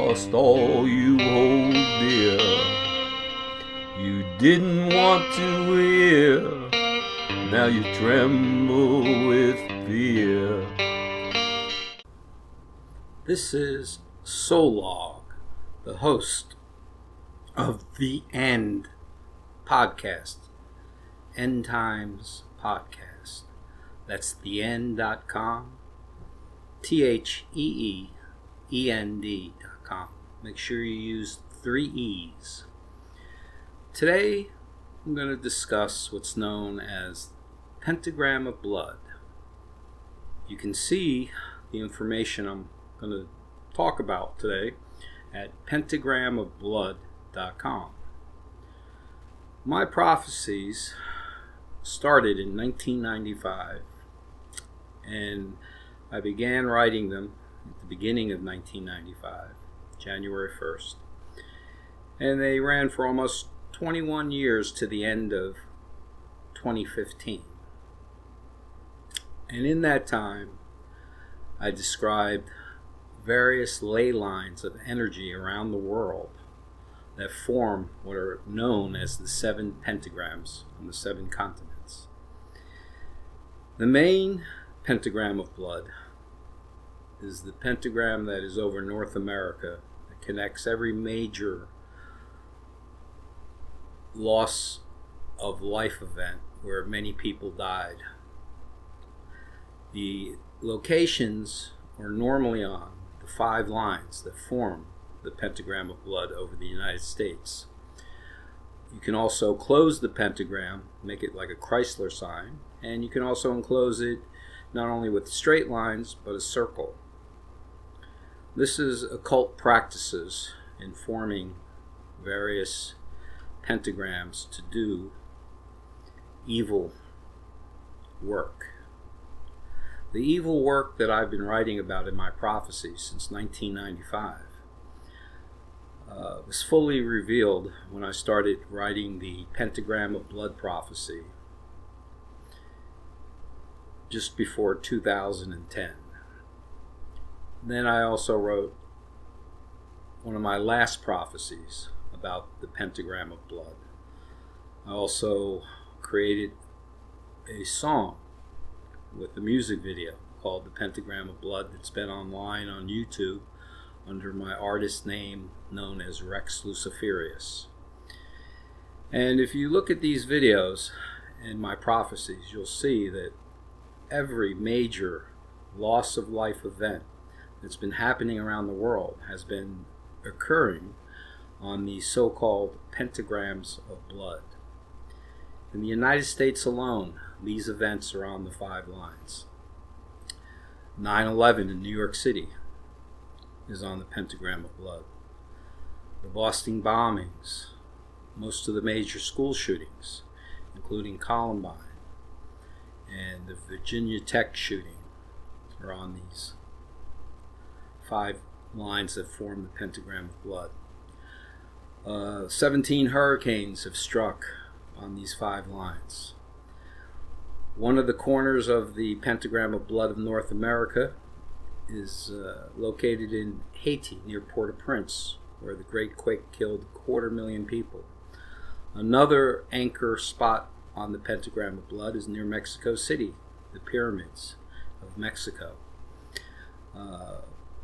lost all you hold dear. You didn't want to hear, now you tremble with fear. This is Sollog, the host of The End podcast, End Times podcast. That's theend.com, TheEend.com. Make sure you use 3 E's. Today, I'm going to discuss what's known as Pentagram of Blood. You can see the information I'm going to talk about today at pentagramofblood.com. My prophecies started in 1995, and I began writing them at the beginning of 1995, January 1st, and they ran for almost 21 years to the end of 2015. And in that time, I described various ley lines of energy around the world that form what are known as the 7 pentagrams on the 7 continents. The main pentagram of blood is the pentagram that is over North America, that connects every major loss of life event where many people died. The locations are normally on the 5 lines that form the pentagram of blood over the United States. You can also close the pentagram, make it like a Chrysler sign, and you can also enclose it not only with straight lines but a circle. This is occult practices in forming various pentagrams to do evil work. The evil work that I've been writing about in my prophecies since 1995 was fully revealed when I started writing the Pentagram of Blood prophecy just before 2010. Then I also wrote one of my last prophecies about the Pentagram of Blood. I also created a song with a music video called The Pentagram of Blood that's been online on YouTube under my artist name known as Rex Luciferius. And if you look at these videos and my prophecies, you'll see that every major loss of life event that's been happening around the world has been occurring on these so-called pentagrams of blood. In the United States alone, these events are on the 5 lines. 9/11 in New York City is on the pentagram of blood. The Boston bombings, most of the major school shootings, including Columbine, and the Virginia Tech shooting are on these 5 lines that form the pentagram of blood. 17 hurricanes have struck on these 5 lines. One of the corners of the pentagram of blood of North America is located in Haiti near Port-au-Prince, where the Great Quake killed 250,000 people. Another anchor spot on the pentagram of blood is near Mexico City, the pyramids of Mexico.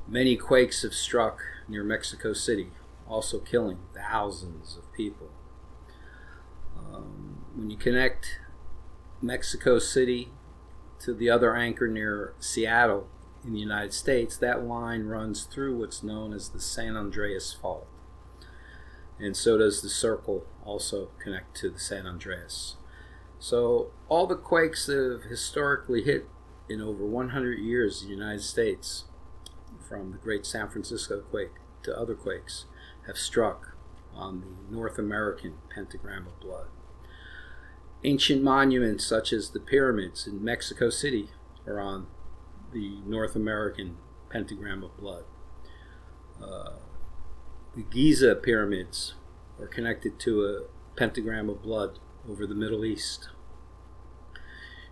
Many quakes have struck near Mexico City, also killing thousands of people. When you connect Mexico City to the other anchor near Seattle in the United States, that line runs through what's known as the San Andreas Fault. And so does the circle also connect to the San Andreas. So all the quakes that have historically hit in over 100 years in the United States, from the Great San Francisco quake to other quakes, have struck on the North American pentagram of blood. Ancient monuments such as the pyramids in Mexico City are on the North American pentagram of blood. The Giza pyramids are connected to a pentagram of blood over the Middle East.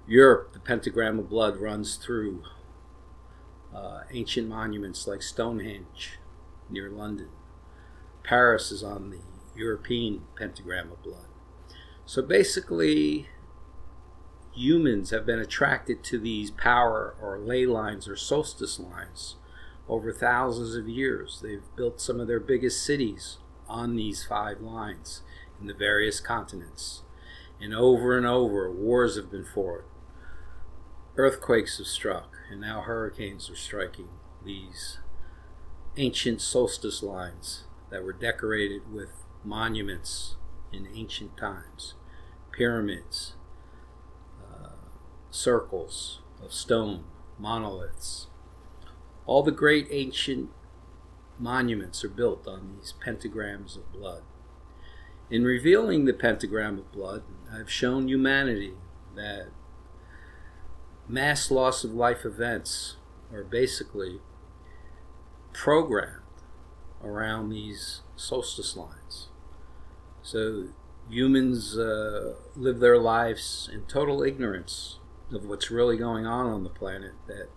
Europe, the pentagram of blood runs through ancient monuments like Stonehenge near London. Paris is on the European pentagram of blood. So basically, humans have been attracted to these power or ley lines or solstice lines over thousands of years. They've built some of their biggest cities on these 5 lines in the various continents. And over, wars have been fought. Earthquakes have struck, and now hurricanes are striking these ancient solstice lines that were decorated with monuments in ancient times, pyramids, circles of stone, monoliths. All the great ancient monuments are built on these pentagrams of blood. In revealing the pentagram of blood, I've shown humanity that mass loss of life events are basically programmed around these solstice lines. So humans live their lives in total ignorance of what's really going on the planet, that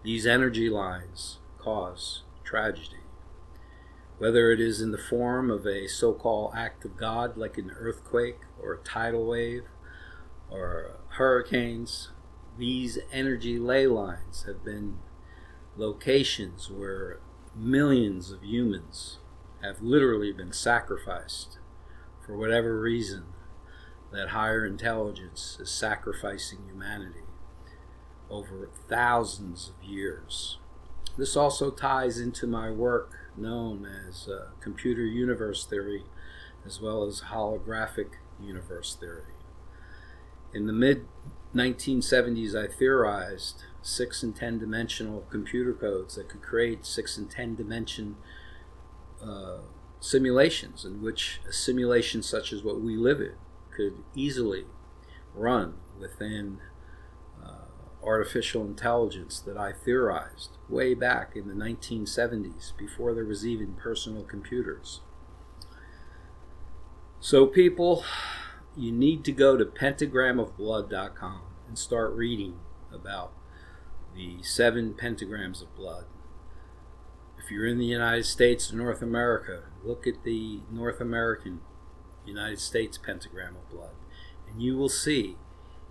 these energy lines cause tragedy. Whether it is in the form of a so-called act of God, like an earthquake or a tidal wave or hurricanes, these energy ley lines have been locations where millions of humans have literally been sacrificed for whatever reason that higher intelligence is sacrificing humanity over thousands of years. This also ties into my work known as computer universe theory, as well as holographic universe theory. In the mid-1970s, I theorized 6 and 10 dimensional computer codes that could create 6 and 10 dimension simulations, in which a simulation such as what we live in could easily run within artificial intelligence that I theorized way back in the 1970s, before there was even personal computers. So people, you need to go to pentagramofblood.com and start reading about the 7 pentagrams of blood. If you're in the United States or North America, look at the North American United States pentagram of blood, and you will see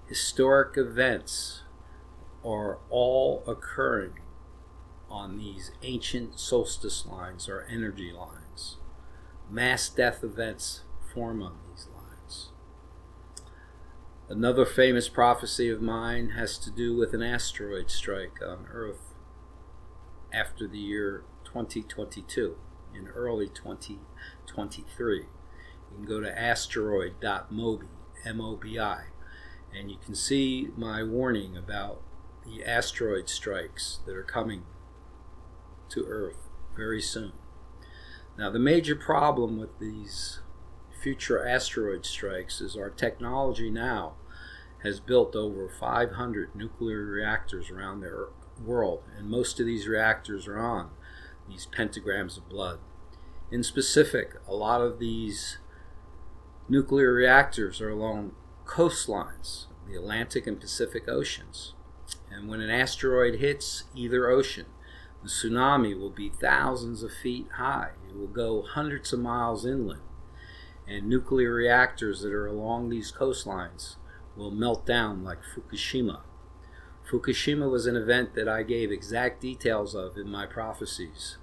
historic events are all occurring on these ancient solstice lines or energy lines. Mass death events form on these lines. Another famous prophecy of mine has to do with an asteroid strike on Earth after the year 2022, in early 2023. You can go to asteroid.mobi, M-O-B-I, and you can see my warning about the asteroid strikes that are coming to Earth very soon. Now, the major problem with these future asteroid strikes is our technology now has built over 500 nuclear reactors around the world, and most of these reactors are on these pentagrams of blood. In specific, a lot of these nuclear reactors are along coastlines, the Atlantic and Pacific Oceans. And when an asteroid hits either ocean, the tsunami will be thousands of feet high. It will go hundreds of miles inland. And nuclear reactors that are along these coastlines will melt down like Fukushima. Fukushima was an event that I gave exact details of in my prophecies.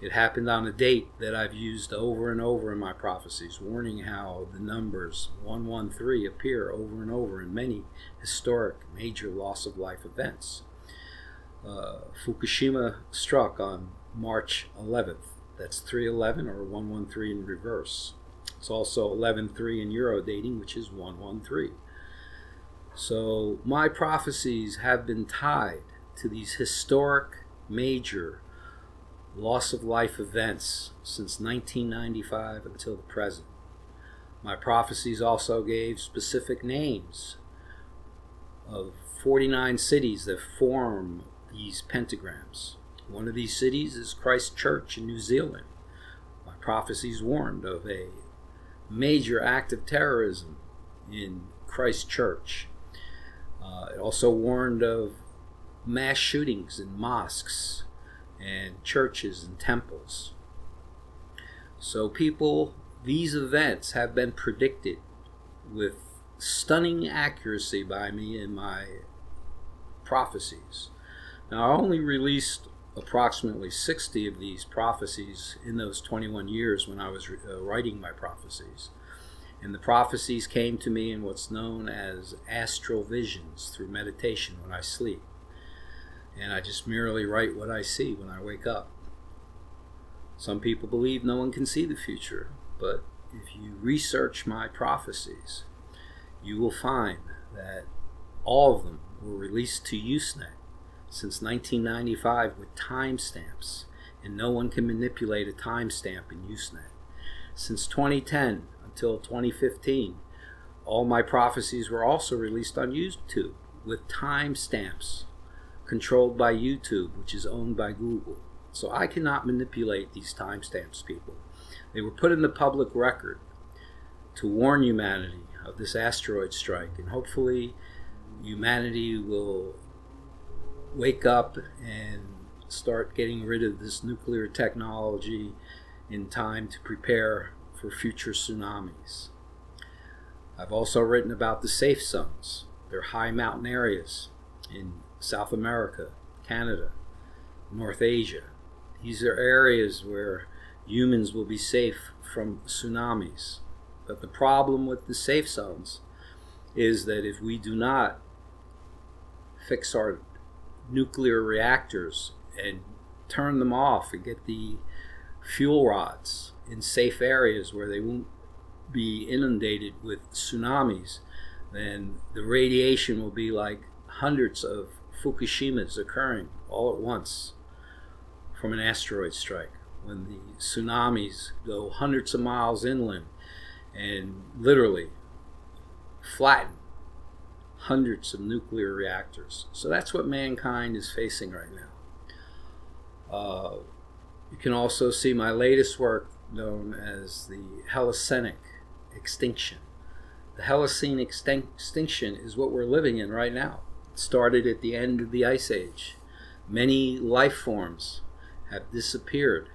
It happened on a date that I've used over and over in my prophecies, warning how the numbers 113 appear over and over in many historic major loss of life events. Fukushima struck on March 11th. That's 311 or 113 in reverse. It's also 11-3 in Euro dating, which is 113. So my prophecies have been tied to these historic major loss of life events since 1995 until the present. My prophecies also gave specific names of 49 cities that form these pentagrams. One of these cities is Christchurch in New Zealand. My prophecies warned of a major act of terrorism in Christchurch. It also warned of mass shootings in mosques and churches and temples. So people, these events have been predicted with stunning accuracy by me in my prophecies. Now, I only released approximately 60 of these prophecies in those 21 years when I was writing my prophecies. And the prophecies came to me in what's known as astral visions through meditation when I sleep. And I just merely write what I see when I wake up. Some people believe no one can see the future, but if you research my prophecies, you will find that all of them were released to Usenet since 1995 with timestamps, and no one can manipulate a timestamp in Usenet. Since 2010 until 2015, all my prophecies were also released on YouTube with timestamps controlled by YouTube, which is owned by Google. So I cannot manipulate these timestamps, people. They were put in the public record to warn humanity of this asteroid strike, and hopefully humanity will wake up and start getting rid of this nuclear technology in time to prepare for future tsunamis. I've also written about the safe zones. They're high mountain areas in South America, Canada, North Asia. These are areas where humans will be safe from tsunamis. But the problem with the safe zones is that if we do not fix our nuclear reactors and turn them off and get the fuel rods in safe areas where they won't be inundated with tsunamis, then the radiation will be like hundreds of Fukushimas occurring all at once from an asteroid strike, when the tsunamis go hundreds of miles inland and literally flatten hundreds of nuclear reactors. So that's what mankind is facing right now. You can also see my latest work known as the Holocenic extinction. The Holocene extinction is what we're living in right now. It started at the end of the Ice Age. Many life forms have disappeared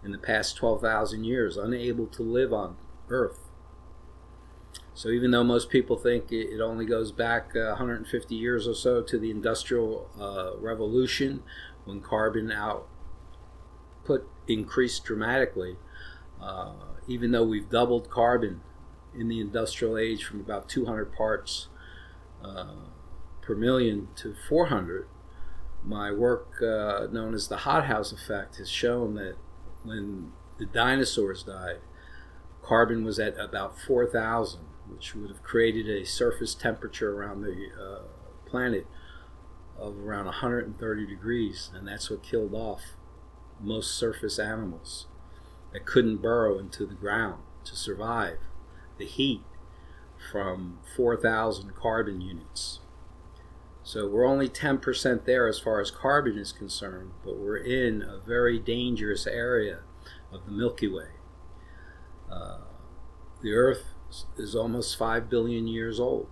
in the past 12,000 years, unable to live on Earth. So even though most people think it only goes back 150 years or so to the Industrial Revolution, when carbon output increased dramatically, even though we've doubled carbon in the industrial age from about 200 parts per million to 400, my work known as the hothouse effect has shown that when the dinosaurs died, carbon was at about 4,000, which would have created a surface temperature around the planet of around 130 degrees, and that's what killed off most surface animals that couldn't burrow into the ground to survive the heat from 4,000 carbon units. So we're only 10% there as far as carbon is concerned, but we're in a very dangerous area of the Milky Way. The Earth is almost 5 billion years old.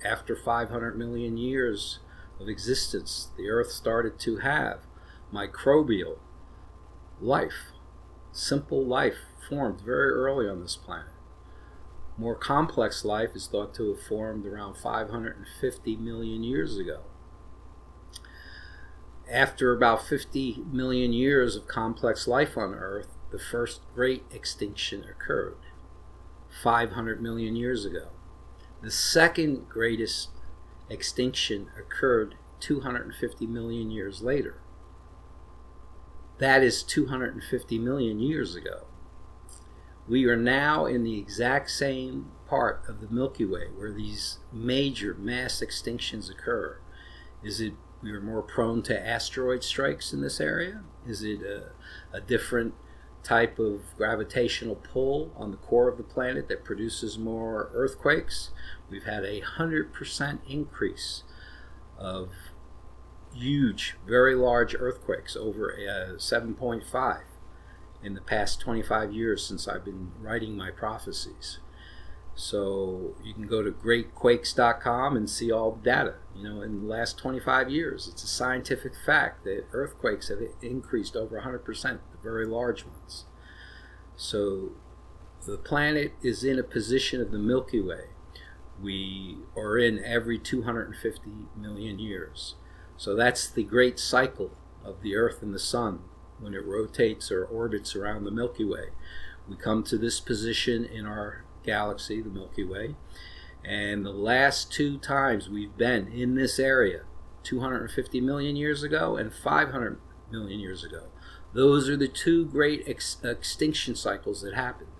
After 500 million years of existence, the Earth started to have microbial life. Simple life formed very early on this planet. More complex life is thought to have formed around 550 million years ago. After about 50 million years of complex life on Earth, the first great extinction occurred 500 million years ago. The second greatest extinction occurred 250 million years later. That is 250 million years ago. We are now in the exact same part of the Milky Way where these major mass extinctions occur. Is it we are more prone to asteroid strikes in this area? Is it a different type of gravitational pull on the core of the planet that produces more earthquakes? We've had 100% increase of huge, very large earthquakes, over 7.5 in the past 25 years since I've been writing my prophecies. So you can go to greatquakes.com and see all the data. In the last 25 years, it's a scientific fact that earthquakes have increased over 100%, the very large ones. So the planet is in a position of the Milky Way. We are in every 250 million years. So that's the great cycle of the Earth and the Sun when it rotates or orbits around the Milky Way. We come to this position in our galaxy, the Milky Way, and the last two times we've been in this area, 250 million years ago and 500 million years ago, those are the two great extinction cycles that happened,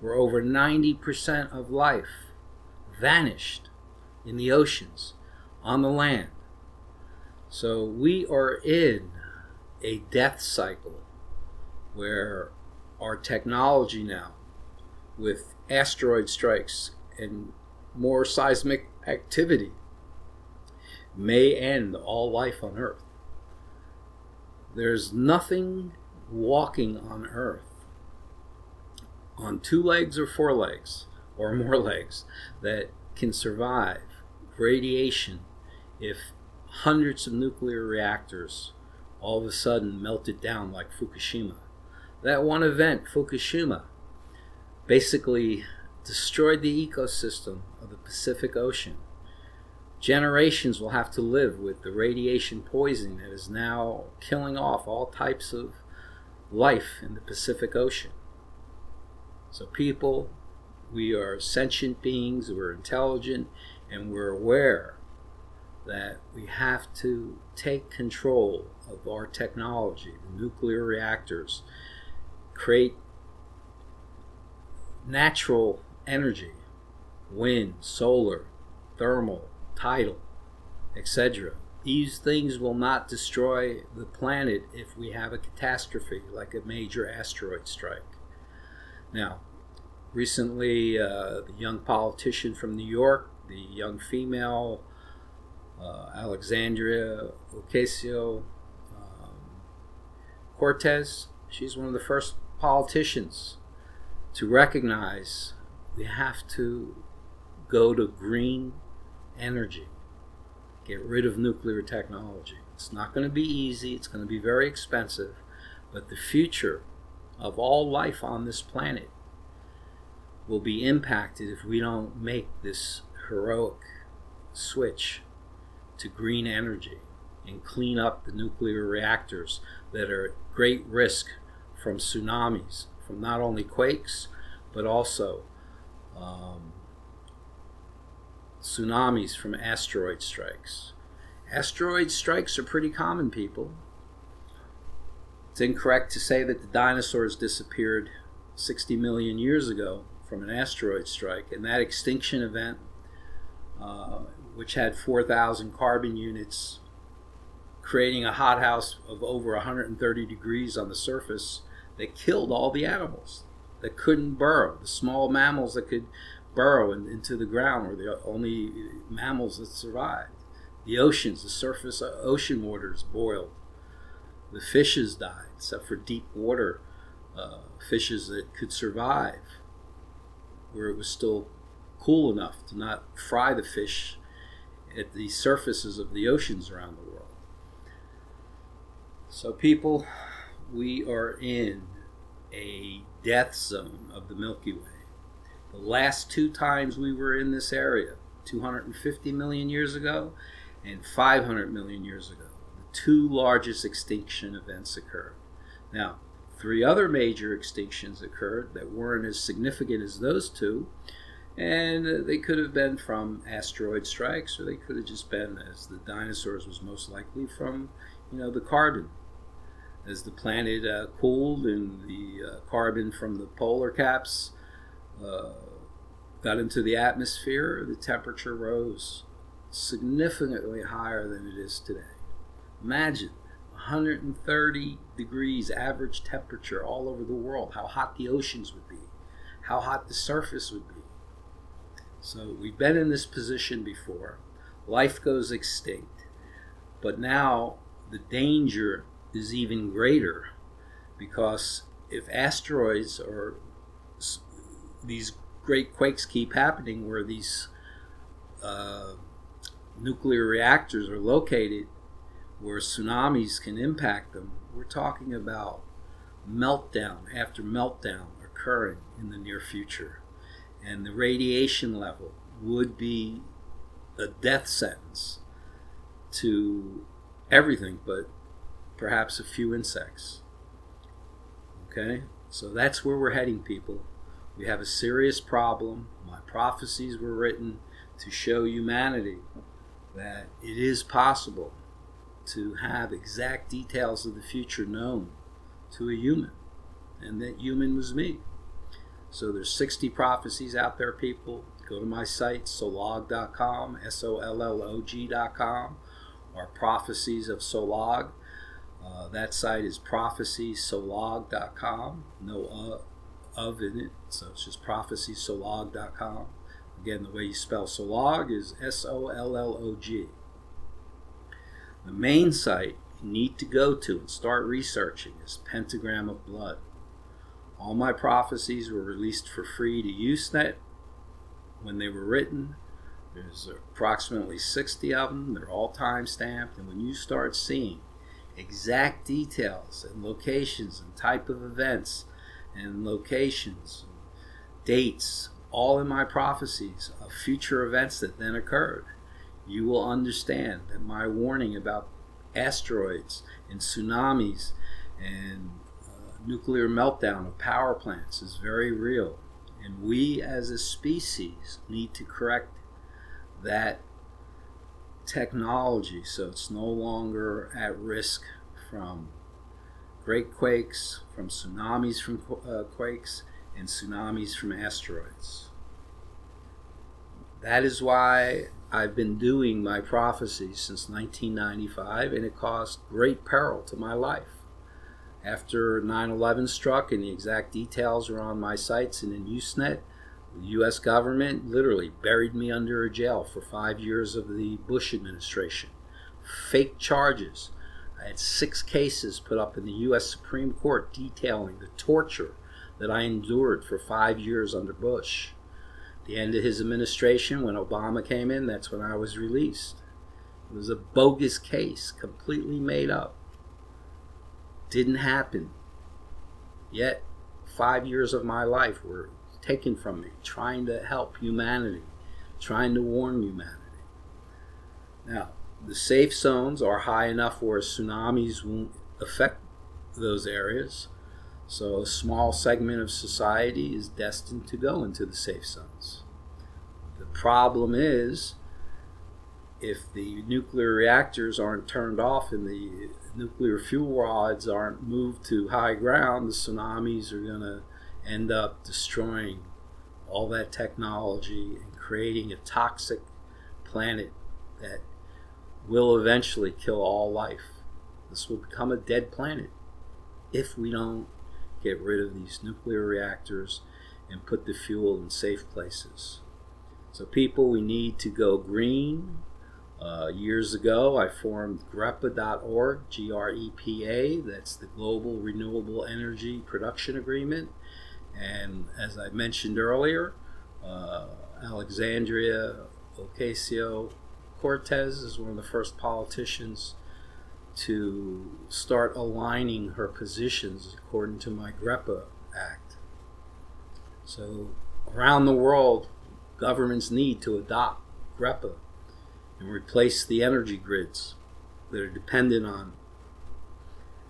where over 90% of life vanished in the oceans, on the land. So we are in a death cycle where our technology now, with asteroid strikes and more seismic activity, may end all life on Earth. There's nothing walking on Earth on 2 legs or 4 legs or more legs that can survive radiation if hundreds of nuclear reactors all of a sudden melted down like Fukushima. That one event, Fukushima, basically destroyed the ecosystem of the Pacific Ocean. Generations will have to live with the radiation poisoning that is now killing off all types of life in the Pacific Ocean. So people, we are sentient beings, we're intelligent, and we're aware that we have to take control of our technology, the nuclear reactors, create natural energy, wind, solar, thermal, tidal, etc. These things will not destroy the planet if we have a catastrophe like a major asteroid strike. Now, recently, the young politician from New York, the young female, Alexandria Ocasio-Cortez, she's one of the first politicians to recognize we have to go to green energy, get rid of nuclear technology. It's not going to be easy, it's going to be very expensive, but the future of all life on this planet will be impacted if we don't make this heroic switch to green energy and clean up the nuclear reactors that are at great risk from tsunamis, from not only quakes, but also tsunamis from asteroid strikes. Asteroid strikes are pretty common, people. It's incorrect to say that the dinosaurs disappeared 60 million years ago from an asteroid strike, and that extinction event, which had 4,000 carbon units, creating a hothouse of over 130 degrees on the surface, that killed all the animals that couldn't burrow. The small mammals that could burrow into the ground were the only mammals that survived. The oceans, the surface ocean waters boiled. The fishes died, except for deep water fishes that could survive, where it was still cool enough to not fry the fish at the surfaces of the oceans around the world. So people, we are in a death zone of the Milky Way. The last two times we were in this area, 250 million years ago and 500 million years ago, the two largest extinction events occurred. Now, 3 other major extinctions occurred that weren't as significant as those two, and they could have been from asteroid strikes, or they could have just been, as the dinosaurs was most likely, from the carbon. As the planet cooled and the carbon from the polar caps got into the atmosphere, the temperature rose significantly higher than it is today. Imagine 130 degrees average temperature all over the world, how hot the oceans would be, how hot the surface would be. So we've been in this position before. Life goes extinct. But now the danger is even greater, because if asteroids or these great quakes keep happening where these nuclear reactors are located, where tsunamis can impact them, we're talking about meltdown after meltdown occurring in the near future. And the radiation level would be a death sentence to everything but perhaps a few insects. Okay? So that's where we're heading, people. We have a serious problem. My prophecies were written to show humanity that it is possible to have exact details of the future known to a human, and that human was me. So there's 60 prophecies out there, people. Go to my site, sollog.com, Sollog.com, or Prophecies of Sollog. That site is propheciesollog.com, no of in it, so it's just propheciesollog.com. Again, the way you spell Sollog is Sollog. The main site you need to go to and start researching is Pentagram of Blood. All my prophecies were released for free to Usenet when they were written. There's approximately 60 of them. They're all time-stamped, and when you start seeing exact details and locations and type of events and locations, dates, all in my prophecies of future events that then occurred, you will understand that my warning about asteroids and tsunamis and nuclear meltdown of power plants is very real. And we as a species need to correct that technology so it's no longer at risk from great quakes, from tsunamis from quakes, and tsunamis from asteroids. That is why I've been doing my prophecies since 1995, and it caused great peril to my life. After 9/11 struck, and the exact details are on my sites and in Usenet, the U.S. government literally buried me under a jail for 5 years of the Bush administration. Fake charges. I had 6 cases put up in the U.S. Supreme Court detailing the torture that I endured for 5 years under Bush. At the end of his administration, when Obama came in, that's when I was released. It was a bogus case, completely made up. Didn't happen. Yet 5 years of my life were taken from me, trying to help humanity, trying to warn humanity. Now, the safe zones are high enough where tsunamis won't affect those areas, so a small segment of society is destined to go into the safe zones. The problem is, if the nuclear reactors aren't turned off and the nuclear fuel rods aren't moved to high ground, the tsunamis are going to end up destroying all that technology and creating a toxic planet that will eventually kill all life. This will become a dead planet if we don't get rid of these nuclear reactors and put the fuel in safe places. So people, we need to go green. Years ago, I formed GREPA.org, GREPA, that's the Global Renewable Energy Production Agreement. And as I mentioned earlier, Alexandria Ocasio-Cortez is one of the first politicians to start aligning her positions according to my GREPA Act. So around the world, governments need to adopt GREPA and replace the energy grids that are dependent on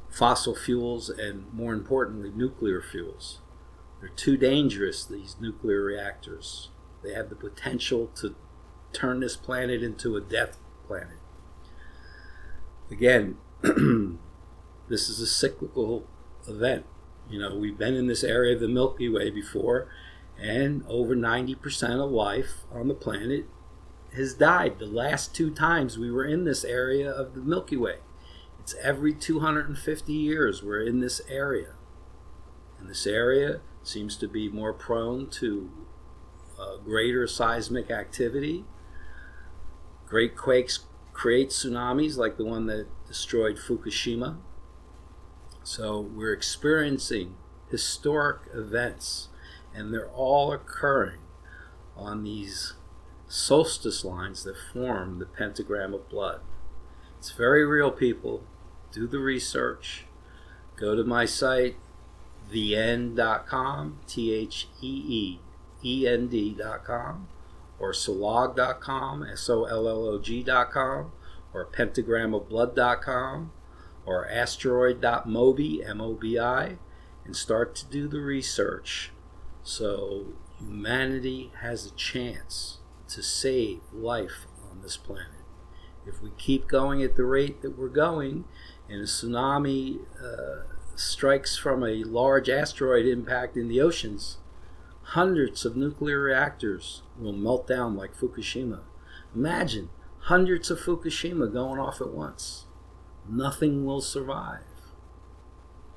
fossil fuels and, more importantly, nuclear fuels. They're too dangerous, these nuclear reactors. They have the potential to turn this planet into a death planet. Again, this is a cyclical event. You know, we've been in this area of the Milky Way before, and over 90% of life on the planet has died. The last 2 times we were in this area of the Milky Way. It's every 250 years we're in this area. And this area seems to be more prone to greater seismic activity. Great quakes create tsunamis like the one that destroyed Fukushima. So we're experiencing historic events, and they're all occurring on these solstice lines that form the Pentagram of Blood. It's very real, people. Do the research. Go to my site, theend.com, TheeEnd.com, or Sollog.com, Sollog.com, or pentagramofblood.com, or asteroid.mobi, MOBI, and start to do the research so humanity has a chance to save life on this planet. If we keep going at the rate that we're going, and a tsunami strikes from a large asteroid impact in the oceans, hundreds of nuclear reactors will melt down like Fukushima. Imagine hundreds of Fukushima going off at once. Nothing will survive.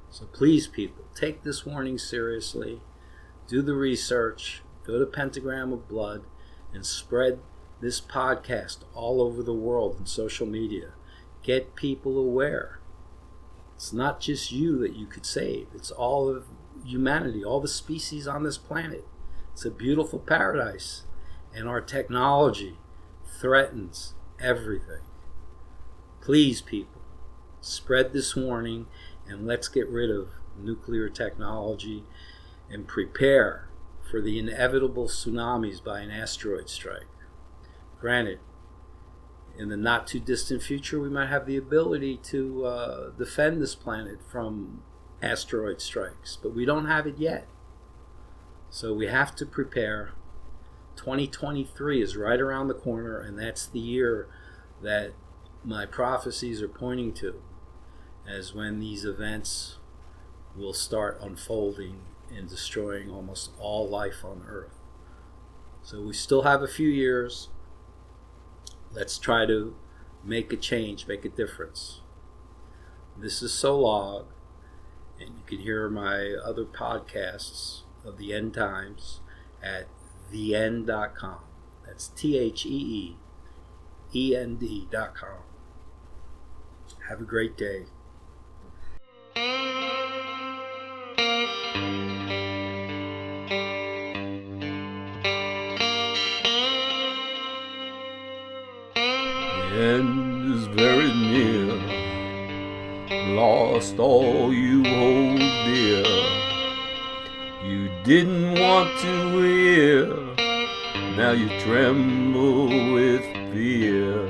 So please, people, take this warning seriously. Do the research. Go to Pentagram of Blood and spread this podcast all over the world in social media. Get people aware. It's not just you that you could save. It's all of humanity, all the species on this planet. It's a beautiful paradise. And our technology threatens everything. Please, people, spread this warning and let's get rid of nuclear technology and prepare for the inevitable tsunamis by an asteroid strike. Granted, in the not too distant future, we might have the ability to defend this planet from asteroid strikes, but we don't have it yet. So we have to prepare. 2023 is right around the corner, and that's the year that my prophecies are pointing to as when these events will start unfolding and destroying almost all life on Earth. So we still have a few years. Let's try to make a change, make a difference. This is Sollog, and you can hear my other podcasts of the end times at theend.com. That's TheEend.com. Have a great day. The end is very near. Lost all you hold dear. You didn't want to hear. Now you tremble with fear.